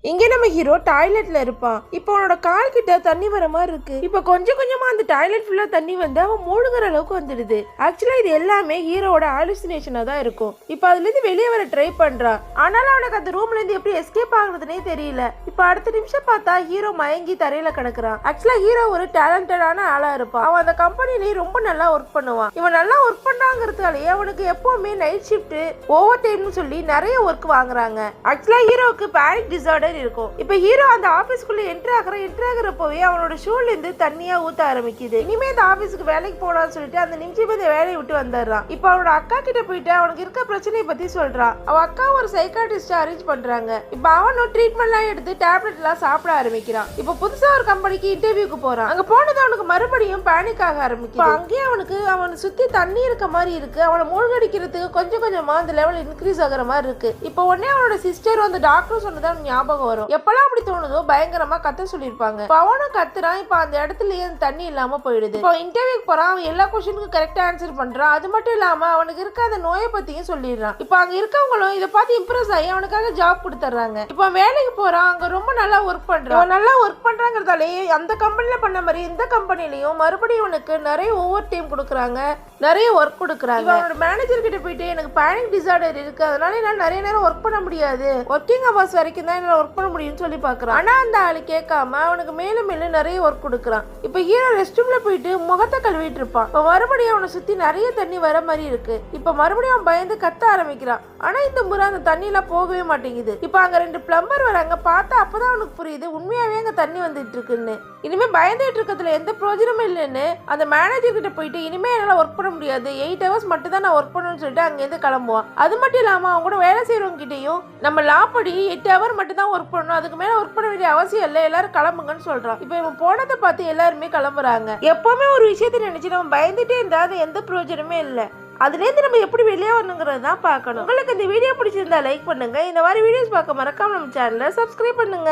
இங்க நம்ம ஹீரோ டாய்லெட்ல இருப்பான். இப்போ அவனோட கால் கிட்ட தண்ணி வர மாதிரி இருக்கு. இப்போ கொஞ்சம் கொஞ்சமா அந்த டாய்லெட் ஃபுல்லா தண்ணி வந்து அவன் மூழ்கிற அளவுக்கு வந்துடுது. ஆக்சுவலா இது எல்லாமே ஹீரோவோட ஹாலுசினேஷனா தான் இருக்கும். இப்போ அதுல இருந்து வெளியே வர ட்ரை பண்றான். ஆனாலும் அவனுக்கு அந்த ரூம்ல இருந்து எப்படி எஸ்கேப் ஆகுறதுனே தெரியல. இப்போ அடுத்த நிமிஷம் பார்த்தா ஹீரோ மயங்கி தரையில கிடக்குறான். ஆக்சுவலா ஹீரோ ஒரு டேலண்டடான ஆளா இருப்பான். அவன் அந்த கம்பெனிலேயே ரொம்ப நல்லா ஒர்க் பண்ணுவான். இவன் நல்லா ஒர்க் பண்ணாங்கிறதுனாலே அவனுக்கு எப்பவுமே நைட் ஷிஃப்ட் ஓவர் டைம்னு சொல்லி நிறைய ஒர்க் வாங்குறாங்க. ஆக்சுவலா ஹீரோவுக்கு பேனிக் டிசார்டர் இருக்கும். இப்ப ஹீரோ அந்த ஆபீஸ்க்குள்ள என்ட்ரி ஆகுறப்பவே அவனோட ஷூல இருந்து தண்ணியா ஊத்த ஆரம்பிக்குது. இனிமே இந்த ஆபீஸ்க்கு வேலைக்கு போடான்னு சொல்லிட்டு அந்த நிமிஷம் இந்த வேலையை விட்டு வந்துடுறான். இப்ப அவனோட அக்கா கிட்ட போயிட்டு அவனுக்கு இருக்க பிரச்சனையை பத்தி சொல்றான். அவ அக்கா ஒரு சைக்காட்ரிஸ்ட் அரேஞ்ச் பண்றாங்க. இப்ப அவனும் ட்ரீட்மெண்ட் எல்லாம் எடுத்து டேப்லெட் எல்லாம் சாப்பிட ஆரம்பிக்கிறான். இப்ப புதுசா ஒரு கம்பெனிக்கு இன்டர்வியூக்கு போறான். அங்க போனது அவனுக்கு மறுபடியும் பேனிக் ஆக ஆரம்பிக்குது. அங்கேயே அவனை சுத்தி தண்ணி இருக்க மாதிரி இருக்கு. அவனை மூழ்கடிக்கிறதுக்கு கொஞ்சம் கொஞ்சமா அந்த லெவல் இன்க்ரீஸ் ஆகுற மாதிரி இருக்கு. இப்ப உடனே அவனோட சிஸ்டர் அந்த டாக்டர் சொன்னதான் ஞாபகம் வரும். எப்பெல்லாம் அப்படி தோணுதோ பயங்கரமா கத்த சொல்லிருப்பாங்க. அவனும் கத்துறான். இப்ப அந்த இடத்துலயே தண்ணி இல்லாம போயிடுது. இப்போ இன்டர்வியூக்கு போறான். அவன் எல்லா கொஸ்டினுக்கும் கரெக்டா ஆன்சர் பண்றான். அது மட்டும் இல்லாம அவனுக்கு இருக்க அந்த நோயை பத்தியும் சொல்லிடுறான். இப்ப அங்க இருக்கவங்களும் இதை பார்த்து இம்ப்ரெஸ் ஆகி அவனுக்காக ஜாப் கொடுத்துறாங்க. இப்ப வேலைக்கு போறான். அங்க ரொம்ப நல்லா ஒர்க் பண்றான். நல்லா ஒர்க் பண்றாங்கிறதாலே அந்த கம்பெனில பண்ண மாதிரி இந்த கம்பெனிலையும் மறுபடியும் இவனுக்கு நிறைய ஓவர் டைம் கொடுக்குறாங்க, நிறைய ஒர்க் கொடுக்குறாங்க. அவனோட மேனேஜர் கிட்ட போயிட்டு எனக்கு பேனிக் டிசார்டர் இருக்கு, அதனால என்னால நிறைய நேரம் ஒர்க் பண்ண முடியாது, ஒர்க்கிங் ஹவர்ஸ் வரைக்கும் தான் என்னால ஒர்க் பண்ண முடியும்னு சொல்லி பாக்குறான். ஆனா அந்த ஆளு கேட்காம அவனுக்கு மேலும் மேலும் நிறைய ஒர்க் கொடுக்குறான். இப்ப ஹீரோ ரெஸ்ட் ரூம்ல போயிட்டு முகத்தை கழுவிட்டு இருப்பான். இப்ப மறுபடியும் அவனை சுத்தி நிறைய தண்ணி வர மாதிரி இருக்கு. இப்ப மறுபடியும் அவன் பயந்து கத்த ஆரம்பிக்கிறான். ஆனா இந்த முறை அந்த தண்ணி எல்லாம் போகவே மாட்டேங்குது. இப்ப அங்க 2 பிளம்பர் வராங்க. பார்த்தா அப்பதான் அவனுக்கு புரியுது உண்மையாவே அங்க தண்ணி வந்துட்டு இருக்குன்னு. இனிமே பயந்துட்டு இருக்கிறதுல எந்த பிரயோஜனமும் இல்லைன்னு அந்த மேனேஜர் கிட்ட போயிட்டு இனிமே என்னால ஒர்க் பண்ண முடியாது, 8 ஹவர்ஸ் மட்டும் தான் நான் ஒர்க் பண்ணணும்னு சொல்லிட்டு அங்க இருந்து கிளம்புவான். அது மட்டும் இல்லாம அவங்க கூட வேலை செய்யறவங்க கிட்டையும் நம்ம லா படி 8 ஹவர் மட்டும் தான் ஒர்க் பண்ணணும், அதுக்கு மேல ஒர்க் பண்ண வேண்டிய அவசியம் இல்லை, எல்லாரும் கிளம்புங்கன்னு சொல்றான். இப்ப இவன் போனதை பார்த்து எல்லாருமே கிளம்புறாங்க. எப்பவுமே ஒரு விஷயத்தை நினைச்சு நம்ம பயந்துட்டே இருந்தா அது எந்த பிரயோஜனமே இல்லை. அதுலேருந்து நம்ம எப்படி வெளியே வரணுங்கிறது தான் பார்க்கணும். உங்களுக்கு இந்த வீடியோ பிடிச்சிருந்தா லைக் பண்ணுங்க. இந்த மாதிரி வீடியோஸ் பார்க்க மறக்காம நம்ம சேனலை சப்ஸ்கிரைப் பண்ணுங்க.